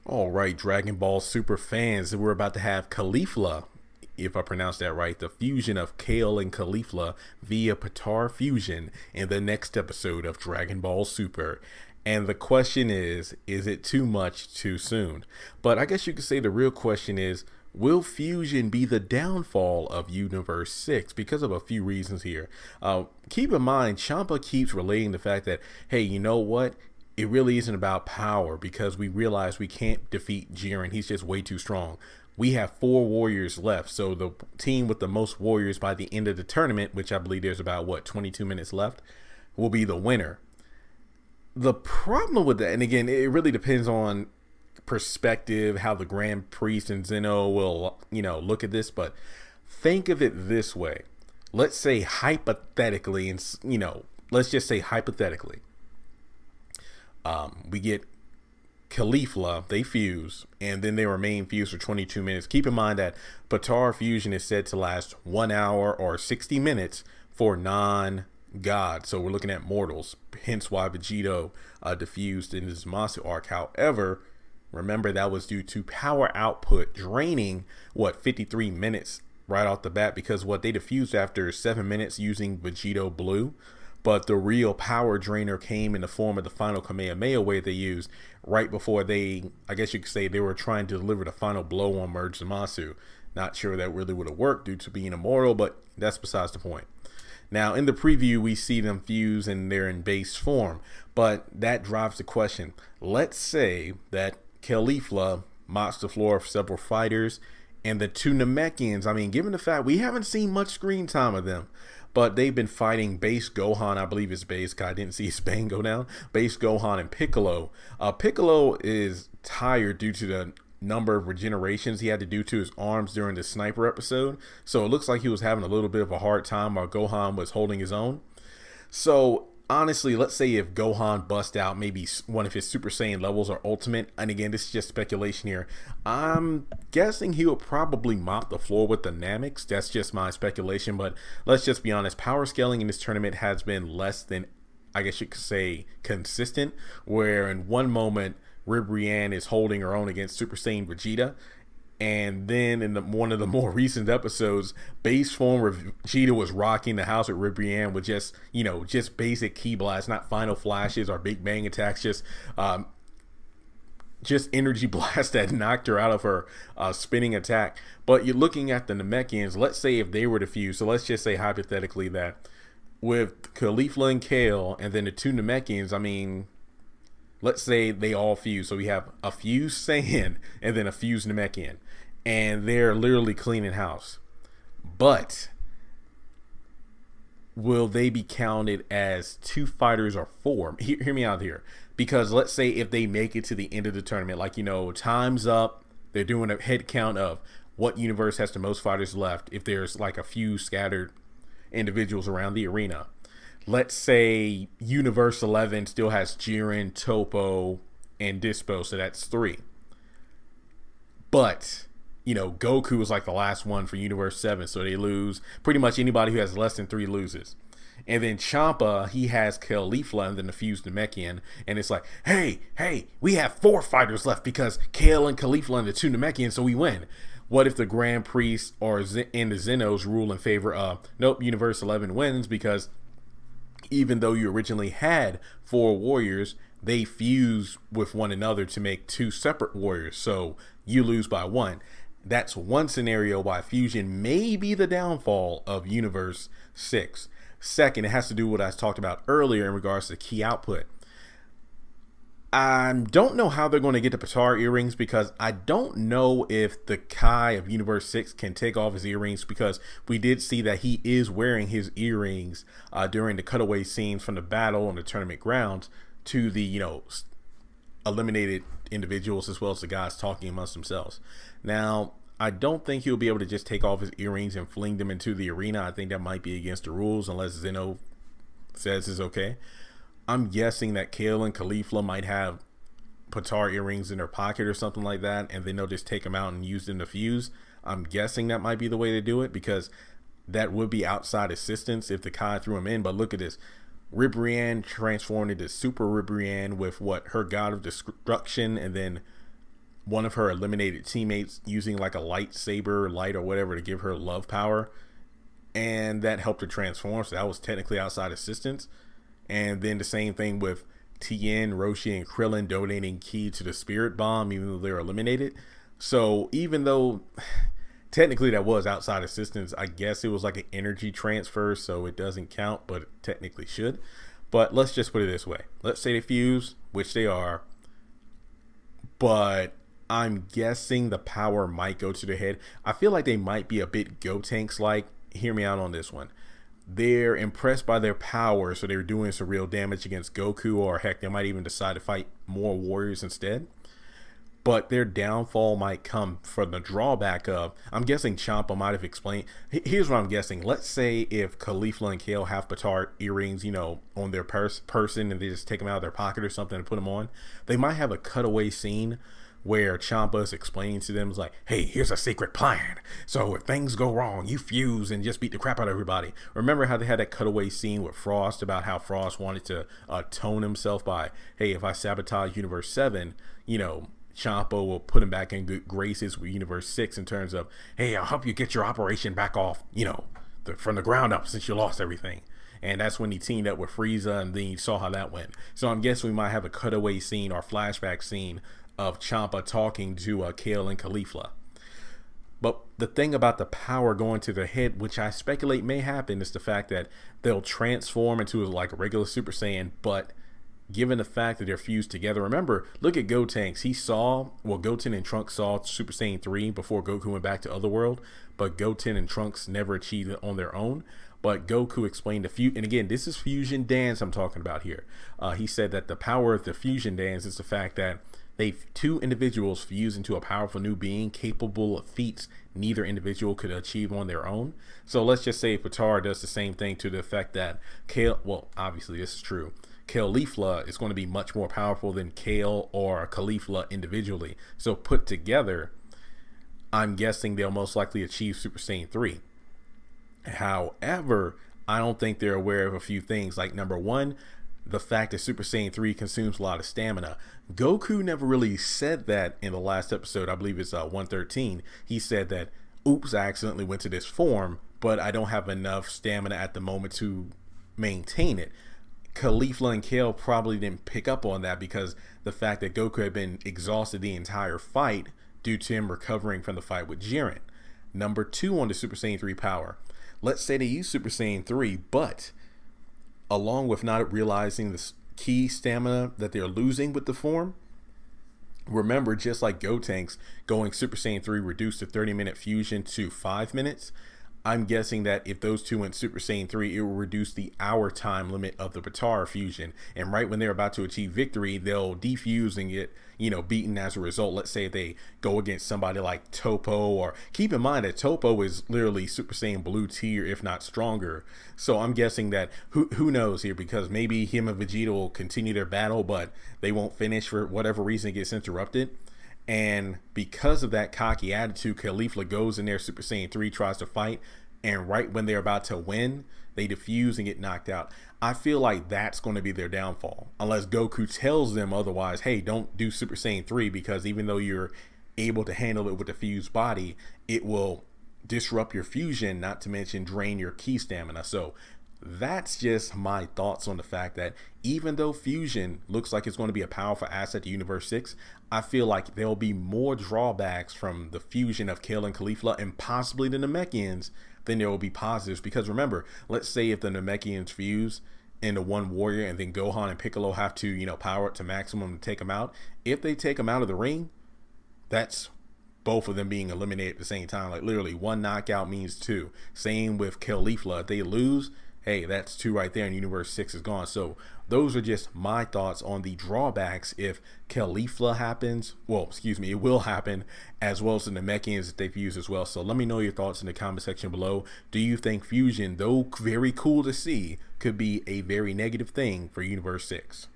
All right, Dragon Ball Super fans, we're about to have Caulifla, if I pronounce that right, the fusion of Kale and Caulifla via Patar Fusion in the next episode of Dragon Ball Super. And the question is it too much too soon? But I guess you could say the real question is, will fusion be the downfall of Universe 6? Because of a few reasons here. Keep in mind, Champa keeps relating the fact that, hey, you know what? It really isn't about power because we realize we can't defeat Jiren. He's just way too strong. We have 4 warriors left. So the team with the most warriors by the end of the tournament, which I believe there's about, 22 minutes left, will be the winner. The problem with that, and again, it really depends on perspective, how the Grand Priest and Zeno will, look at this, but think of it this way. Let's say hypothetically, and, let's just say hypothetically, we get Caulifla, they fuse, and then they remain fused for 22 minutes. Keep in mind that Patar fusion is said to last 1 hour or 60 minutes for non-gods. So we're looking at mortals, hence why Vegito diffused in the Zamasu arc. However, remember that was due to power output draining, 53 minutes right off the bat, because they diffused after 7 minutes using Vegito Blue. But the real power drainer came in the form of the final Kamehameha wave they used right before I guess you could say, they were trying to deliver the final blow on Merge Zamasu. Not sure that really would have worked due to being immortal, but that's besides the point. Now, in the preview, we see them fuse and they're in base form, but that drives the question. Let's say that Caulifla mops the floor of several fighters, and the two Namekians, given the fact we haven't seen much screen time of them, but they've been fighting base Gohan, I believe it's base, because I didn't see his bang go down, base Gohan and Piccolo. Piccolo is tired due to the number of regenerations he had to do to his arms during the sniper episode. So it looks like he was having a little bit of a hard time while Gohan was holding his own. So honestly, let's say if Gohan bust out maybe one of his Super Saiyan levels or Ultimate, and again, this is just speculation here, I'm guessing he would probably mop the floor with the Nameks. That's just my speculation, but let's just be honest, power scaling in this tournament has been less than, I guess you could say, consistent, where in one moment, Ribrianne is holding her own against Super Saiyan Vegeta, and then in one of the more recent episodes, base form Vegeta was rocking the house with Ribrianne with just basic ki blasts, not final flashes or big bang attacks, just energy blast that knocked her out of her spinning attack. But you're looking at the Namekians. Let's say if they were to fuse, so let's just say hypothetically that with Caulifla and Kale and then the two Namekians, let's say they all fuse. So we have a fused Saiyan and then a fused Namekian, and they're literally cleaning house. But will they be counted as two fighters or four? Hear me out here. Because let's say if they make it to the end of the tournament, time's up, they're doing a head count of what universe has the most fighters left, if there's like a few scattered individuals around the arena. Let's say Universe 11 still has Jiren, Topo, and Dispo, so that's 3. But, Goku is like the last one for Universe 7, so they lose. Pretty much anybody who has less than 3 loses. And then Champa, he has Caulifla and then the fused Namekian, and it's like, hey, we have 4 fighters left because Kale and Caulifla and the 2 Namekians, so we win. What if the Grand Priest and the Zenos rule in favor of, nope, Universe 11 wins because even though you originally had 4 warriors, they fuse with one another to make 2 separate warriors. So you lose by 1. That's one scenario why fusion may be the downfall of Universe 6. Second, it has to do with what I talked about earlier in regards to key output. I don't know how they're going to get the Patar earrings because I don't know if the Kai of Universe 6 can take off his earrings, because we did see that he is wearing his earrings during the cutaway scenes from the battle on the tournament grounds to the, eliminated individuals as well as the guys talking amongst themselves. Now, I don't think he'll be able to just take off his earrings and fling them into the arena. I think that might be against the rules unless Zeno says it's okay. I'm guessing that Kale and Caulifla might have Patar earrings in their pocket or something like that, and then they'll just take them out and use them to fuse. I'm guessing that might be the way to do it, because that would be outside assistance if the Kai threw him in. But look at this. Ribrianne transformed into Super Ribrianne with her God of Destruction, and then one of her eliminated teammates using like a lightsaber light or whatever to give her love power, and that helped her transform. So that was technically outside assistance. And then the same thing with Tien, Roshi, and Krillin donating ki to the spirit bomb, even though they're eliminated. So even though technically that was outside assistance, I guess it was like an energy transfer, so it doesn't count, but it technically should. But let's just put it this way. Let's say they fuse, which they are, but I'm guessing the power might go to the head. I feel like they might be a bit Gotenks like. Hear me out on this one. They're impressed by their power, so they're doing some real damage against Goku, or heck, they might even decide to fight more warriors instead. But their downfall might come from the drawback of, I'm guessing Champa might have explained. Here's what I'm guessing. Let's say if Caulifla and Kale have Petard earrings, on their person, and they just take them out of their pocket or something and put them on, they might have a cutaway scene where Champa is explaining to them, like, hey, here's a secret plan. So if things go wrong, you fuse and just beat the crap out of everybody. Remember how they had that cutaway scene with Frost about how Frost wanted to atone himself by, hey, if I sabotage Universe 7, Champa will put him back in good graces with Universe 6 in terms of, hey, I'll help you get your operation back off, from the ground up since you lost everything. And that's when he teamed up with Frieza, and then you saw how that went. So I'm guessing we might have a cutaway scene or flashback scene of Champa talking to Kale and Caulifla. But the thing about the power going to their head, which I speculate may happen, is the fact that they'll transform into like a regular Super Saiyan, but given the fact that they're fused together, remember, look at Gotenks. Goten and Trunks saw Super Saiyan 3 before Goku went back to Otherworld, but Goten and Trunks never achieved it on their own. But Goku explained and again, this is fusion dance I'm talking about here. He said that the power of the fusion dance is the fact that two individuals fuse into a powerful new being capable of feats neither individual could achieve on their own. So let's just say Petard does the same thing to the effect that obviously this is true. Caulifla is going to be much more powerful than Kale or Caulifla individually. So put together, I'm guessing they'll most likely achieve Super Saiyan 3. However, I don't think they're aware of a few things, like number one, the fact that Super Saiyan 3 consumes a lot of stamina. Goku never really said that in the last episode. I believe it's 113. He said that, oops, I accidentally went to this form, but I don't have enough stamina at the moment to maintain it. Caulifla and Kale probably didn't pick up on that because the fact that Goku had been exhausted the entire fight due to him recovering from the fight with Jiren. Number two on the Super Saiyan 3 power. Let's say they use Super Saiyan 3, but along with not realizing the key stamina that they're losing with the form, remember, just like Gotenks, going Super Saiyan 3 reduced the 30-minute fusion to 5 minutes. I'm guessing that if those two went Super Saiyan 3, it will reduce the hour time limit of the Petard fusion. And right when they're about to achieve victory, they'll defuse and get, beaten as a result. Let's say if they go against somebody like Topo, or keep in mind that Topo is literally Super Saiyan Blue tier, if not stronger. So I'm guessing that, who knows here, because maybe him and Vegeta will continue their battle, but they won't finish for whatever reason it gets interrupted. And because of that cocky attitude, Caulifla goes in there, Super Saiyan 3 tries to fight, and right when they're about to win, they defuse and get knocked out. I feel like that's going to be their downfall, unless Goku tells them otherwise, hey, don't do Super Saiyan 3, because even though you're able to handle it with the fused body, it will disrupt your fusion, not to mention drain your ki stamina. So that's just my thoughts on the fact that even though fusion looks like it's going to be a powerful asset to Universe 6, I feel like there'll be more drawbacks from the fusion of Kale and Caulifla and possibly the Namekians than there will be positives. Because remember, let's say if the Namekians fuse into one warrior and then Gohan and Piccolo have to, power it to maximum to take them out. If they take them out of the ring, that's both of them being eliminated at the same time. Like literally one knockout means two. Same with Caulifla. If they lose, hey, that's two right there, and Universe 6 is gone. So those are just my thoughts on the drawbacks if Caulifla happens. It will happen, as well as the Namekians that they fuse as well. So let me know your thoughts in the comment section below. Do you think fusion, though very cool to see, could be a very negative thing for Universe 6?